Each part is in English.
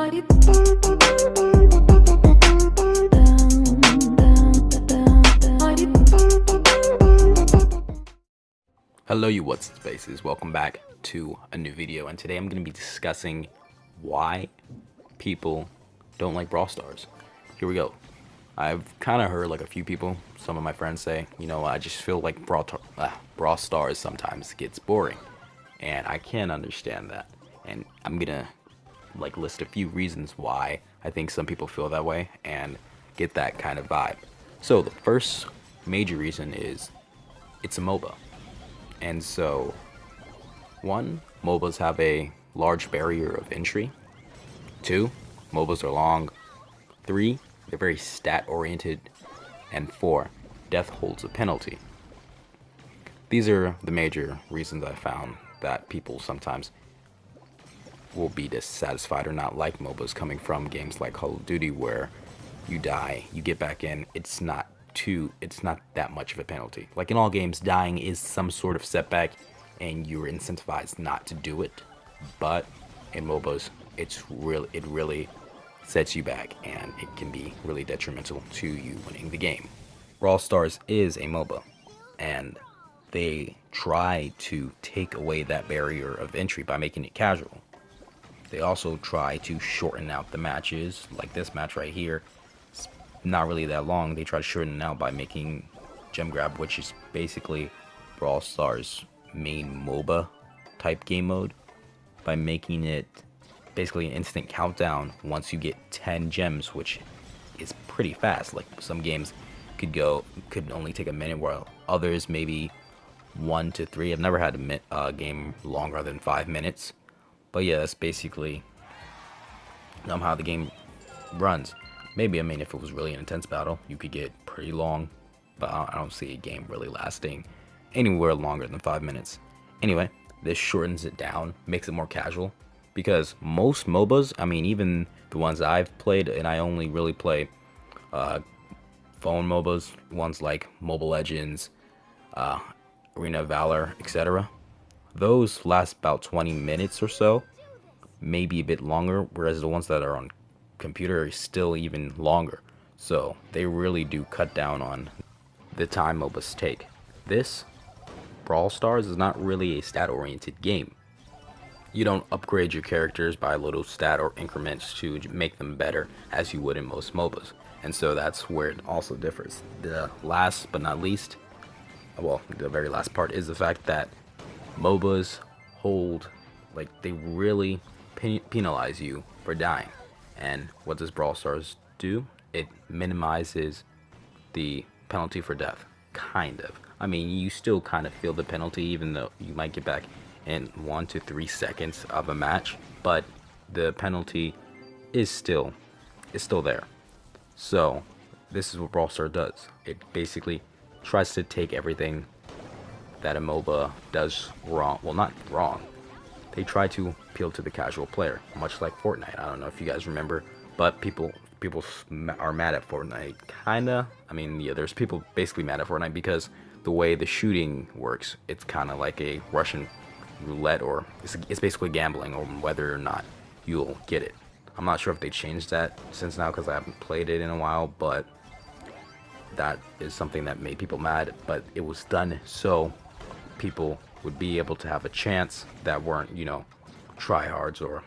Hello you what's spaces, welcome back to a new video, and today I'm going to be discussing why people don't like Brawl Stars. Here we go. I've kind of heard like a few people, some of my friends say, you know, I just feel like Brawl Stars sometimes gets boring, and I can understand that, and I'm going to like list a few reasons why I think some people feel that way and get that kind of vibe. So the first major reason is it's a MOBA. And so, one, MOBAs have a large barrier of entry. Two, MOBAs are long. Three, they're very stat-oriented. And four, death holds a penalty. These are the major reasons I found that people sometimes will be dissatisfied or not like MOBAs coming from games like Call of Duty, where you die, you get back in, it's not that much of a penalty. Like in all games, dying is some sort of setback and you're incentivized not to do it, but in MOBAs it really sets you back and it can be really detrimental to you winning the game. Brawl Stars is a MOBA, and they try to take away that barrier of entry by making it casual. They also try to shorten out the matches, like this match right here. Not really that long. They try to shorten it out by making Gem Grab, which is basically Brawl Stars' main MOBA type game mode, by making it basically an instant countdown once you get 10 gems, which is pretty fast. Like some games could only take a minute, while others maybe 1 to 3. I've never had a game longer than 5 minutes, but yeah, that's basically how the game runs. Maybe, I mean, if it was really an intense battle, you could get pretty long, but I don't see a game really lasting anywhere longer than 5 minutes. Anyway, this shortens it down, makes it more casual, because most MOBAs, I mean, even the ones I've played, and I only really play phone MOBAs, ones like Mobile Legends, Arena of Valor, etc. Those last about 20 minutes or so, maybe a bit longer, whereas the ones that are on computer is still even longer. So they really do cut down on the time MOBAs take. This Brawl Stars is not really a stat oriented game. You don't upgrade your characters by little stat or increments to make them better as you would in most MOBAs, and so that's where it also differs. The last but not least, well, the very last part is the fact that MOBAs hold, like, they really penalize you for dying. And what does Brawl Stars do? It minimizes the penalty for death, kind of. I mean, you still kind of feel the penalty, even though you might get back in 1 to 3 seconds of a match, but the penalty is still there. So this is what Brawl Stars does. It basically tries to take everything that a MOBA does wrong. Well, not wrong. They try to appeal to the casual player, much like Fortnite. I don't know if you guys remember, but people are mad at Fortnite, kinda. I mean, yeah, there's people basically mad at Fortnite because the way the shooting works, it's kind of like a Russian roulette, or it's basically gambling on whether or not you'll get it. I'm not sure if they changed that since now, because I haven't played it in a while, but that is something that made people mad. But it was done so people would be able to have a chance that weren't, you know, tryhards or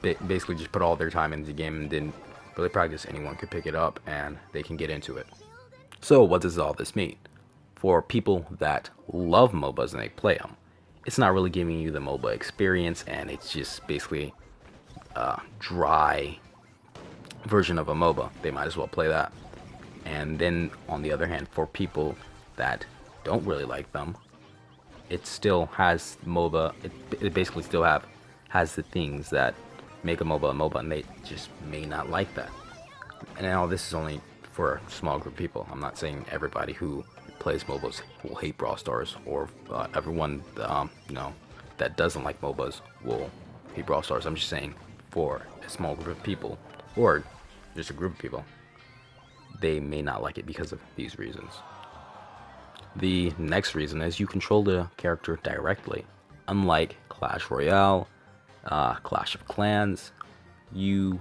basically just put all their time into the game and didn't really practice. Anyone could pick it up and they can get into it. So what does all this mean? For people that love MOBAs and they play them, it's not really giving you the MOBA experience, and it's just basically a dry version of a MOBA. They might as well play that. And then on the other hand, for people that don't really like them, it still has MOBA. It basically still has the things that make a MOBA, and they just may not like that. And now this is only for a small group of people. I'm not saying everybody who plays MOBAs will hate Brawl Stars, or everyone you know, that doesn't like MOBAs will hate Brawl Stars. I'm just saying for a small group of people, or just a group of people, they may not like it because of these reasons. The next reason is you control the character directly. Unlike Clash Royale, Clash of Clans, you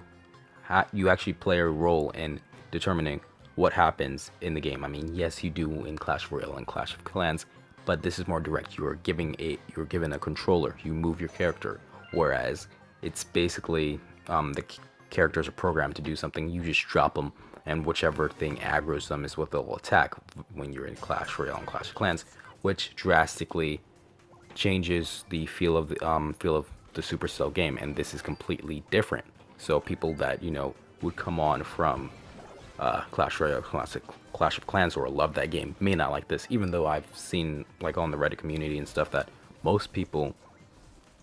you actually play a role in determining what happens in the game. I mean, yes, you do in Clash Royale and Clash of Clans, but this is more direct. You're given a controller. You move your character, whereas it's basically the characters are programmed to do something. You just drop them, and whichever thing aggroes them is what they'll attack when you're in Clash Royale and Clash of Clans, which drastically changes the feel of the Supercell game, and this is completely different. So people that would come on from Clash Royale, Clash of Clans, or love that game may not like this, even though I've seen like on the Reddit community and stuff that most people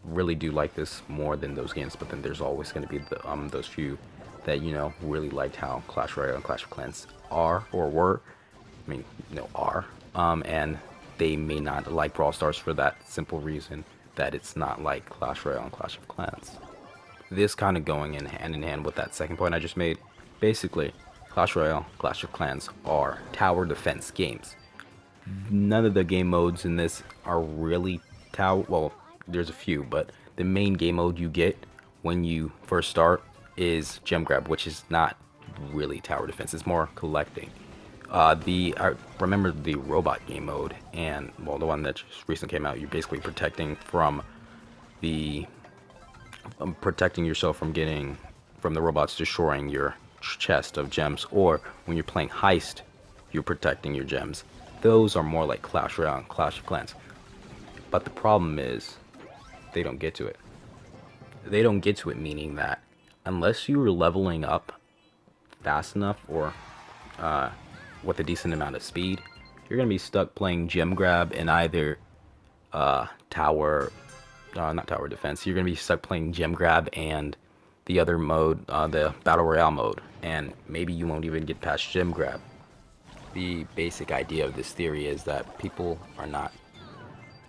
really do like this more than those games. But then there's always going to be those few that really liked how Clash Royale and Clash of Clans are or were. I mean, are, and they may not like Brawl Stars for that simple reason that it's not like Clash Royale and Clash of Clans. This kind of going in hand with that second point I just made. Basically, Clash Royale, Clash of Clans are tower defense games. None of the game modes in this are really tower. Well, there's a few, but the main game mode you get when you first start is gem grab, which is not really tower defense. It's more collecting. I remember the robot game mode, and well, the one that just recently came out. You're basically protecting yourself from the robots destroying your chest of gems, or when you're playing heist, you're protecting your gems. Those are more like Clash Royale and Clash of Clans. But the problem is, they don't get to it. They don't get to it, meaning that unless you are leveling up fast enough or with a decent amount of speed, you're gonna be stuck playing gem grab in either not tower defense. You're gonna be stuck playing gem grab and the other mode, the battle royale mode, and maybe you won't even get past gem grab. The basic idea of this theory is that people are not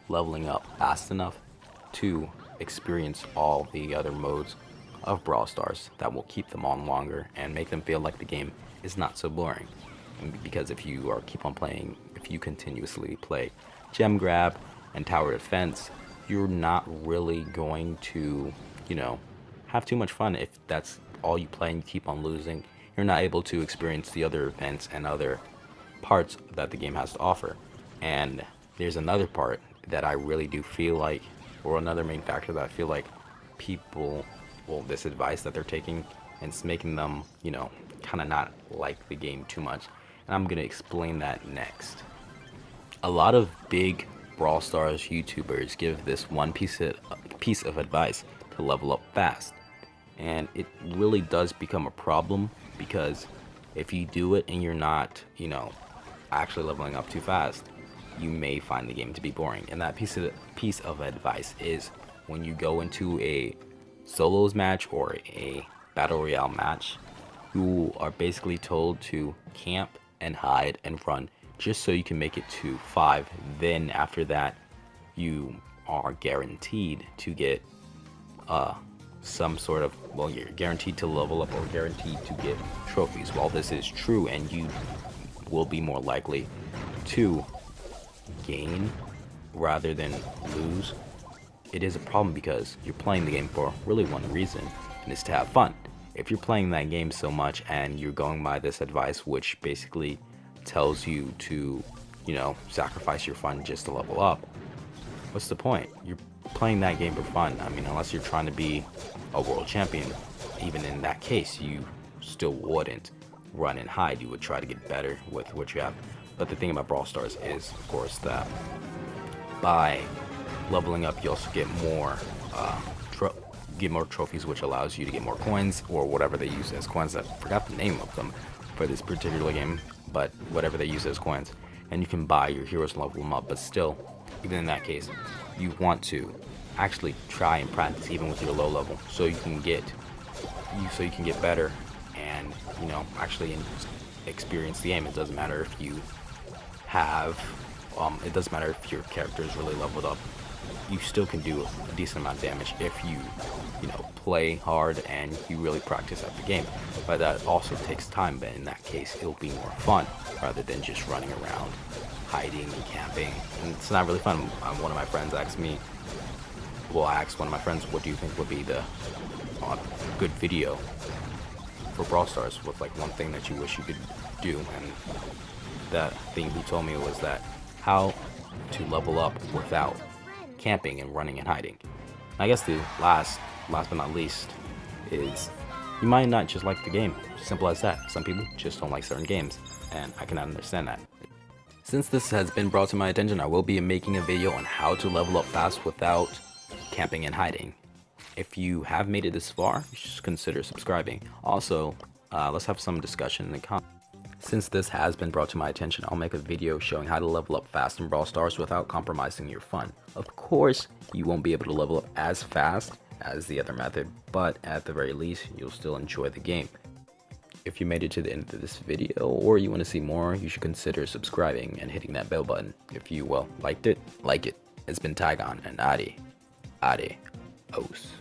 leveling up fast enough to experience all the other modes of Brawl Stars that will keep them on longer and make them feel like the game is not so boring. Because if you continuously play gem grab and tower defense, you're not really going to, have too much fun. If that's all you play and you keep on losing, you're not able to experience the other events and other parts that the game has to offer. And there's another part that I really do feel like, or another main factor that I feel like people, well, this advice that they're taking, and it's making them, kind of not like the game too much. And I'm gonna explain that next. A lot of big Brawl Stars YouTubers give this one piece of advice to level up fast, and it really does become a problem, because if you do it and you're not, actually leveling up too fast, you may find the game to be boring. And that piece of advice is when you go into a solos match or a battle royale match, you are basically told to camp and hide and run just so you can make it to 5. Then after that, you are guaranteed to get some sort of, well, you're guaranteed to level up or guaranteed to get trophies. While this is true, and you will be more likely to gain rather than lose, it is a problem because you're playing the game for really one reason, and it's to have fun. If you're playing that game so much and you're going by this advice, which basically tells you to, sacrifice your fun just to level up, what's the point? You're playing that game for fun. I mean, unless you're trying to be a world champion, even in that case, you still wouldn't run and hide. You would try to get better with what you have. But the thing about Brawl Stars is, of course, that by leveling up, you also get more trophies, which allows you to get more coins, or whatever they use as coins. I forgot the name of them for this particular game, but whatever they use as coins. And you can buy your heroes and level them up. But still, even in that case, you want to actually try and practice even with your low level, so you can get better and actually experience the game. It doesn't matter if you have it doesn't matter if your character is really leveled up. You still can do a decent amount of damage if you play hard and you really practice at the game. But that also takes time, but in that case it'll be more fun rather than just running around hiding and camping. And it's not really fun. One of my friends asked me, well, I asked one of my friends, what do you think would be the a good video for Brawl Stars with like one thing that you wish you could do, and that thing he told me was that how to level up without camping and running and hiding. I guess the last but not least is you might not just like the game. Simple as that. Some people just don't like certain games, and I cannot understand that. Since this has been brought to my attention, I will be making a video on how to level up fast without camping and hiding. If you have made it this far, you should consider subscribing. Also, let's have some discussion in the comments. Since this has been brought to my attention, I'll make a video showing how to level up fast in Brawl Stars without compromising your fun. Of course, you won't be able to level up as fast as the other method, but at the very least, you'll still enjoy the game. If you made it to the end of this video, or you want to see more, you should consider subscribing and hitting that bell button. If you, well, liked it, like it. It's been Tygon, and adios.